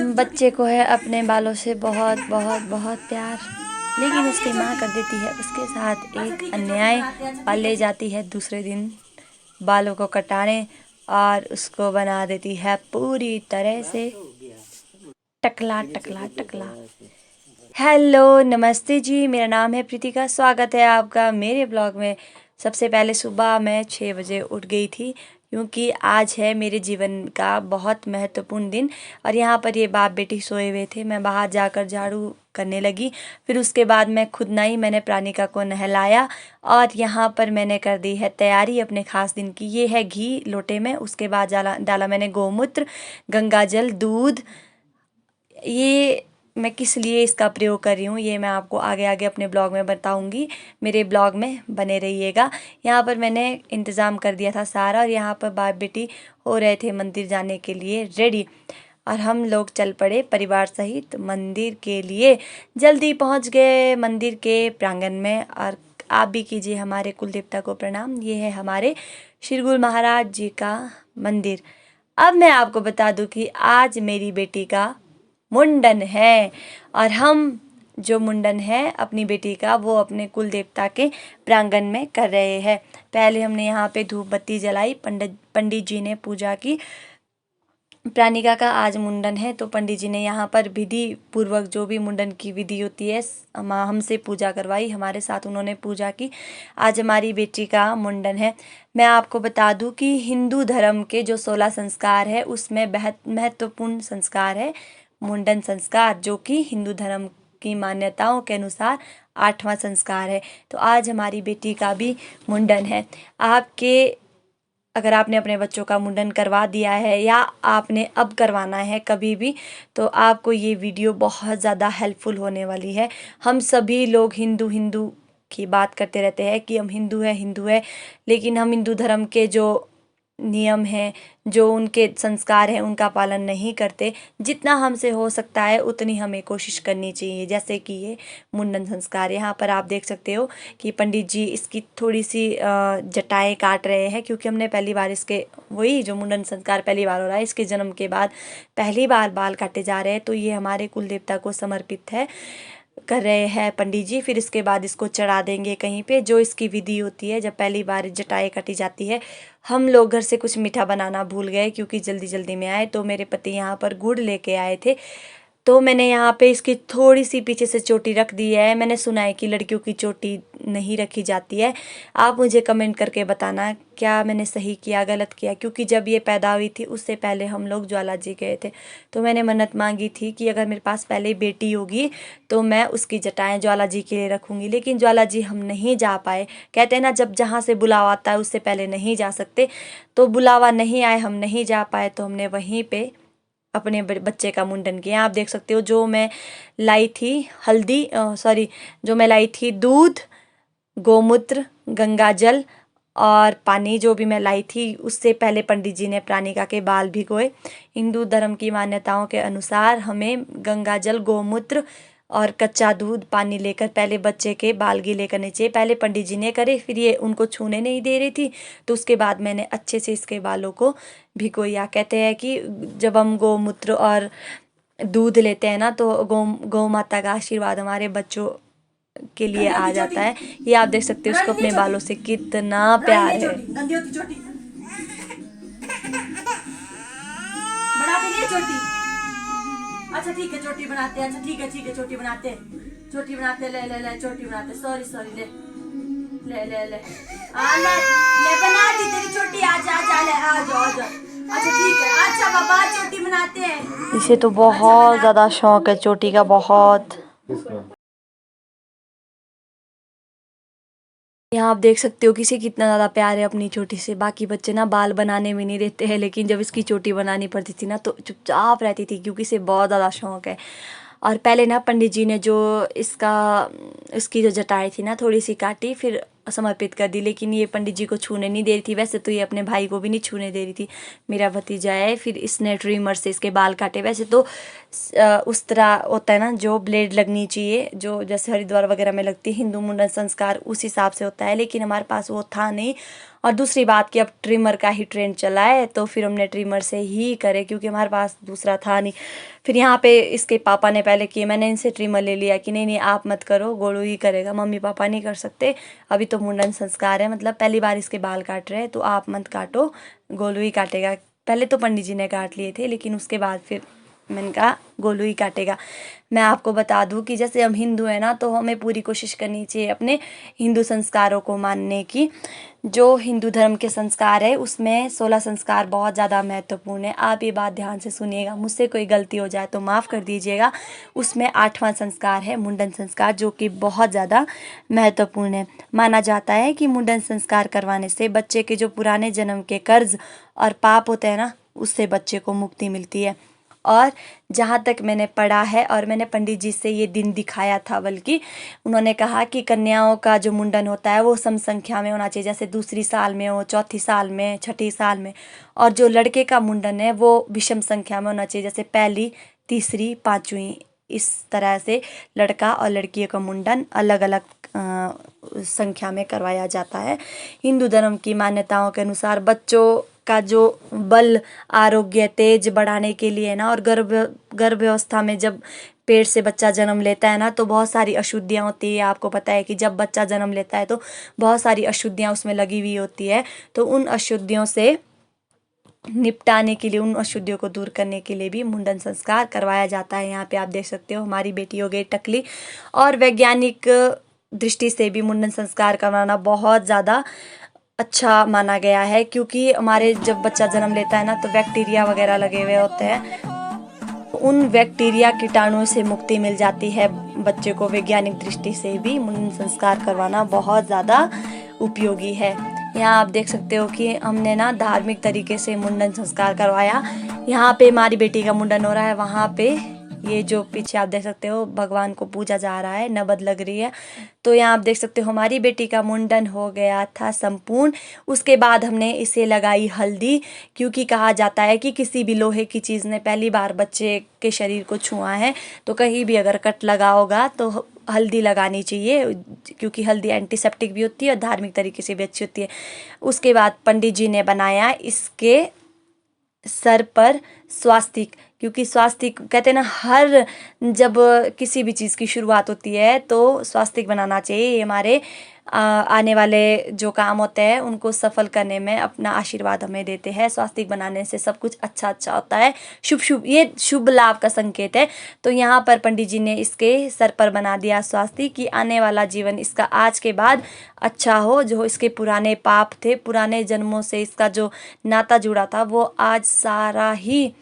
बच्चे को है अपने बालों से बहुत बहुत बहुत प्यार, लेकिन उसकी माँ कर देती है उसके साथ एक अन्याय और ले जाती है दूसरे दिन बालों को कटाने और उसको बना देती है पूरी तरह से टकला टकला टकला। हेलो नमस्ते जी, मेरा नाम है प्रीतिका। स्वागत है आपका मेरे ब्लॉग में। सबसे पहले सुबह मैं 6 बजे उठ गई थी क्योंकि आज है मेरे जीवन का बहुत महत्वपूर्ण दिन। और यहाँ पर ये बाप बेटी सोए हुए थे, मैं बाहर जाकर झाड़ू करने लगी। फिर उसके बाद मैं खुद नई मैंने प्राणिका को नहलाया और यहाँ पर मैंने कर दी है तैयारी अपने खास दिन की। ये है घी लोटे में, उसके बाद डाला मैंने गोमूत्र, गंगा जल, दूध। ये मैं किस लिए इसका प्रयोग कर रही हूँ ये मैं आपको आगे आगे अपने ब्लॉग में बताऊँगी। मेरे ब्लॉग में बने रहिएगा। यहाँ पर मैंने इंतज़ाम कर दिया था सारा और यहाँ पर बाप बेटी हो रहे थे मंदिर जाने के लिए रेडी। और हम लोग चल पड़े परिवार सहित मंदिर के लिए। जल्दी पहुँच गए मंदिर के प्रांगण में। और आप भी कीजिए हमारे कुल देवता को प्रणाम। ये है हमारे श्री गुरु महाराज जी का मंदिर। अब मैं आपको बता दूं कि आज मेरी बेटी का मुंडन है और हम जो मुंडन है अपनी बेटी का वो अपने कुल देवता के प्रांगण में कर रहे हैं। पहले हमने यहाँ पे धूप बत्ती जलाई, पंडित जी ने पूजा की। प्राणिका का आज मुंडन है तो पंडित जी ने यहाँ पर विधि पूर्वक जो भी मुंडन की विधि होती है हमसे पूजा करवाई, हमारे साथ उन्होंने पूजा की। आज हमारी बेटी का मुंडन है। मैं आपको बता दूं कि हिंदू धर्म के जो 16 संस्कार है उसमें बहुत महत्वपूर्ण संस्कार है मुंडन संस्कार, जो कि हिंदू धर्म की मान्यताओं के अनुसार 8वां संस्कार है। तो आज हमारी बेटी का भी मुंडन है। अगर आपने अपने बच्चों का मुंडन करवा दिया है या आपने अब करवाना है कभी भी, तो आपको ये वीडियो बहुत ज़्यादा हेल्पफुल होने वाली है। हम सभी लोग हिंदू हिंदू की बात करते रहते हैं कि हम हिंदू है, लेकिन हम हिंदू धर्म के जो नियम हैं, जो उनके संस्कार हैं, उनका पालन नहीं करते। जितना हमसे हो सकता है उतनी हमें कोशिश करनी चाहिए। जैसे कि ये मुंडन संस्कार, यहाँ पर आप देख सकते हो कि पंडित जी इसकी थोड़ी सी जटाएं काट रहे हैं क्योंकि हमने पहली बार इसके वही जो मुंडन संस्कार पहली बार हो रहा है, इसके जन्म के बाद पहली बार बाल काटे जा रहे हैं। तो ये हमारे कुल देवता को समर्पित है, कर रहे हैं पंडित जी। फिर इसके बाद इसको चढ़ा देंगे कहीं पे, जो इसकी विधि होती है जब पहली बार जटाएं कटी जाती है। हम लोग घर से कुछ मीठा बनाना भूल गए क्योंकि जल्दी जल्दी में आए, तो मेरे पति यहाँ पर गुड़ लेके आए थे। तो मैंने यहाँ पे इसकी थोड़ी सी पीछे से चोटी रख दी है। मैंने सुना है कि लड़कियों की चोटी नहीं रखी जाती है। आप मुझे कमेंट करके बताना क्या मैंने सही किया गलत किया, क्योंकि जब ये पैदा हुई थी उससे पहले हम लोग ज्वाला जी गए थे। तो मैंने मन्नत मांगी थी कि अगर मेरे पास पहले बेटी होगी तो मैं उसकी जटाएं ज्वाला जी के लिए रखूँगी, लेकिन ज्वाला जी हम नहीं जा पाए। कहते हैं ना, जब जहाँ से बुलावा आता है उससे पहले नहीं जा सकते। तो बुलावा नहीं आए, हम नहीं जा पाए, तो हमने वहीं पे अपने बच्चे का मुंडन किया। आप देख सकते हो जो मैं लाई थी जो मैं लाई थी दूध, गोमूत्र, गंगा जल और पानी, जो भी मैं लाई थी उससे पहले पंडित जी ने प्राणिका के बाल भिगोए। हिंदू धर्म की मान्यताओं के अनुसार हमें गंगा जल, गोमूत्र और कच्चा दूध, पानी लेकर पहले बच्चे के बाल गीले करने चाहिए। पहले पंडित जी ने करे, फिर ये उनको छूने नहीं दे रही थी, तो उसके बाद मैंने अच्छे से इसके बालों को भिगोया। कहते हैं कि जब हम गोमूत्र और दूध लेते हैं ना, तो गौ माता का आशीर्वाद हमारे बच्चों के लिए आ जाता है। ये आप देख सकते हो उसको अपने बालों से कितना प्यार है। अच्छा ठीक है, चोटी बनाते हैं। अच्छा ठीक है, चोटी बनाते ले ले ले चोटी बनाते। सॉरी ले बना दी तेरी चोटी। आ जाओ। अच्छा ठीक है, अच्छा बाबा चोटी बनाते हैं। इसे तो बहुत ज़्यादा शौक है चोटी का, बहुत। यहाँ आप देख सकते हो किसी कितना ज़्यादा प्यार है अपनी चोटी से। बाकी बच्चे ना बाल बनाने में नहीं देते हैं, लेकिन जब इसकी चोटी बनानी पड़ती थी ना तो चुपचाप रहती थी क्योंकि इसे बहुत ज़्यादा शौक है। और पहले ना पंडित जी ने जो इसकी जो जटाएं थी ना थोड़ी सी काटी, फिर समर्पित कर दी, लेकिन ये पंडित जी को छूने नहीं दे रही थी। वैसे तो ये अपने भाई को भी नहीं छूने दे रही थी। मेरा भतीजा है, फिर इसने ट्रिमर से इसके बाल काटे। वैसे तो उस तरह होता है ना, जो ब्लेड लगनी चाहिए, जो जैसे हरिद्वार वगैरह में लगती है हिंदू मुंडन संस्कार, उस हिसाब से होता है, लेकिन हमारे पास वो था नहीं। और दूसरी बात कि अब ट्रिमर का ही ट्रेंड चला है, तो फिर हमने ट्रिमर से ही करे, क्योंकि हमारे पास दूसरा था नहीं। फिर यहाँ पे इसके पापा ने पहले किए, मैंने इनसे ट्रिमर ले लिया कि नहीं नहीं आप मत करो, गोलू ही करेगा, मम्मी पापा नहीं कर सकते, अभी तो मुंडन संस्कार है, मतलब पहली बार इसके बाल काट रहे हैं, तो आप मत काटो, गोलू ही काटेगा। पहले तो पंडित जी ने काट लिए थे, लेकिन उसके बाद फिर मैंने कहा गोलू ही काटेगा। मैं आपको बता दूं कि जैसे हम हिंदू हैं ना, तो हमें पूरी कोशिश करनी चाहिए अपने हिंदू संस्कारों को मानने की। जो हिंदू धर्म के संस्कार है उसमें 16 संस्कार बहुत ज़्यादा महत्वपूर्ण है। आप ये बात ध्यान से सुनिएगा, मुझसे कोई गलती हो जाए तो माफ़ कर दीजिएगा। उसमें 8वां संस्कार है मुंडन संस्कार, जो कि बहुत ज़्यादा महत्वपूर्ण है। माना जाता है कि मुंडन संस्कार करवाने से बच्चे के जो पुराने जन्म के कर्ज और पाप होते हैं ना, उससे बच्चे को मुक्ति मिलती है। और जहाँ तक मैंने पढ़ा है, और मैंने पंडित जी से ये दिन दिखाया था, बल्कि उन्होंने कहा कि कन्याओं का जो मुंडन होता है वो सम संख्या में होना चाहिए, जैसे दूसरी साल में हो, चौथी साल में, छठी साल में। और जो लड़के का मुंडन है वो विषम संख्या में होना चाहिए, जैसे पहली, तीसरी, पाँचवीं, इस तरह से लड़का और लड़कियों का मुंडन अलग अलग संख्या में करवाया जाता है। हिंदू धर्म की मान्यताओं के अनुसार बच्चों का जो बल, आरोग्य, तेज बढ़ाने के लिए ना, और गर्भावस्था में जब पेट से बच्चा जन्म लेता है ना, तो बहुत सारी अशुद्धियाँ होती है। आपको पता है कि जब बच्चा जन्म लेता है तो बहुत सारी अशुद्धियाँ उसमें लगी हुई होती है, तो उन अशुद्धियों से निपटाने के लिए, उन अशुद्धियों को दूर करने के लिए भी मुंडन संस्कार करवाया जाता है। यहाँ पे आप देख सकते हो हमारी बेटी हो गई टकली। और वैज्ञानिक दृष्टि से भी मुंडन संस्कार करवाना बहुत ज़्यादा अच्छा माना गया है, क्योंकि हमारे जब बच्चा जन्म लेता है ना, तो बैक्टीरिया वगैरह लगे हुए होते हैं, उन बैक्टीरिया कीटाणुओं से मुक्ति मिल जाती है बच्चे को। वैज्ञानिक दृष्टि से भी मुंडन संस्कार करवाना बहुत ज़्यादा उपयोगी है। यहाँ आप देख सकते हो कि हमने ना धार्मिक तरीके से मुंडन संस्कार करवाया। यहाँ पे हमारी बेटी का मुंडन हो रहा है, वहाँ पे ये जो पीछे आप देख सकते हो भगवान को पूजा जा रहा है, नबद लग रही है। तो यहाँ आप देख सकते हो हमारी बेटी का मुंडन हो गया था संपूर्ण। उसके बाद हमने इसे लगाई हल्दी, क्योंकि कहा जाता है कि किसी भी लोहे की चीज़ ने पहली बार बच्चे के शरीर को छुआ है, तो कहीं भी अगर कट लगा होगा तो हल्दी लगानी चाहिए, क्योंकि हल्दी एंटीसेप्टिक भी होती है और धार्मिक तरीके से भी अच्छी होती है। उसके बाद पंडित जी ने बनाया इसके सर पर स्वास्तिक, क्योंकि स्वास्तिक कहते हैं ना, हर जब किसी भी चीज़ की शुरुआत होती है तो स्वास्तिक बनाना चाहिए। ये हमारे आने वाले जो काम होते हैं उनको सफल करने में अपना आशीर्वाद हमें देते हैं। स्वास्तिक बनाने से सब कुछ अच्छा अच्छा होता है, शुभ शुभ, ये शुभ लाभ का संकेत है। तो यहाँ पर पंडित जी ने इसके सर पर बना दिया स्वास्तिक, कि आने वाला जीवन इसका आज के बाद अच्छा हो। जो इसके पुराने पाप थे, पुराने जन्मों से इसका जो नाता जुड़ा था, वो आज सारा ही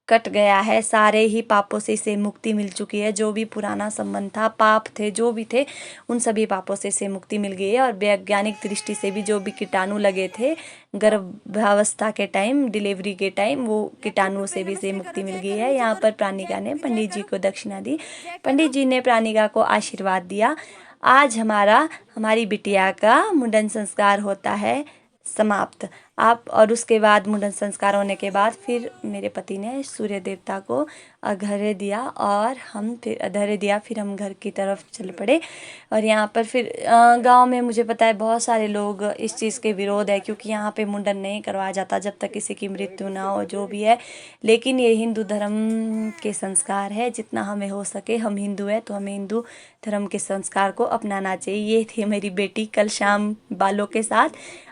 कट गया है, सारे ही पापों से इसे मुक्ति मिल चुकी है। जो भी पुराना संबंध था, पाप थे, जो भी थे, उन सभी पापों से इसे मुक्ति मिल गई है। और वैज्ञानिक दृष्टि से भी जो भी कीटाणु लगे थे गर्भावस्था के टाइम, डिलीवरी के टाइम, वो कीटाणुओं से भी इसे मुक्ति मिल गई है। यहाँ पर प्राणिका ने पंडित जी को दक्षिणा दी, पंडित जी ने प्राणिका को आशीर्वाद दिया। आज हमारी बिटिया का मुंडन संस्कार होता है समाप्त। आप और उसके बाद मुंडन संस्कार होने के बाद फिर मेरे पति ने सूर्य देवता को अर्घ्य दिया, और हम फिर अर्घ्य दिया, फिर हम घर की तरफ चल पड़े। और यहाँ पर फिर गांव में मुझे पता है बहुत सारे लोग इस चीज़ के विरोध है, क्योंकि यहाँ पे मुंडन नहीं करवाया जाता जब तक किसी की मृत्यु ना हो, जो भी है। लेकिन ये हिंदू धर्म के संस्कार है, जितना हमें हो सके, हम हिंदू है तो हमें हिंदू धर्म के संस्कार को अपनाना चाहिए। ये थी मेरी बेटी कल शाम बालों के साथ।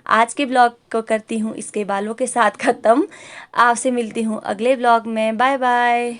आज के ब्लॉग को करती हूँ इसके बालों के साथ ख़त्म। आपसे मिलती हूँ अगले ब्लॉग में। Bye bye.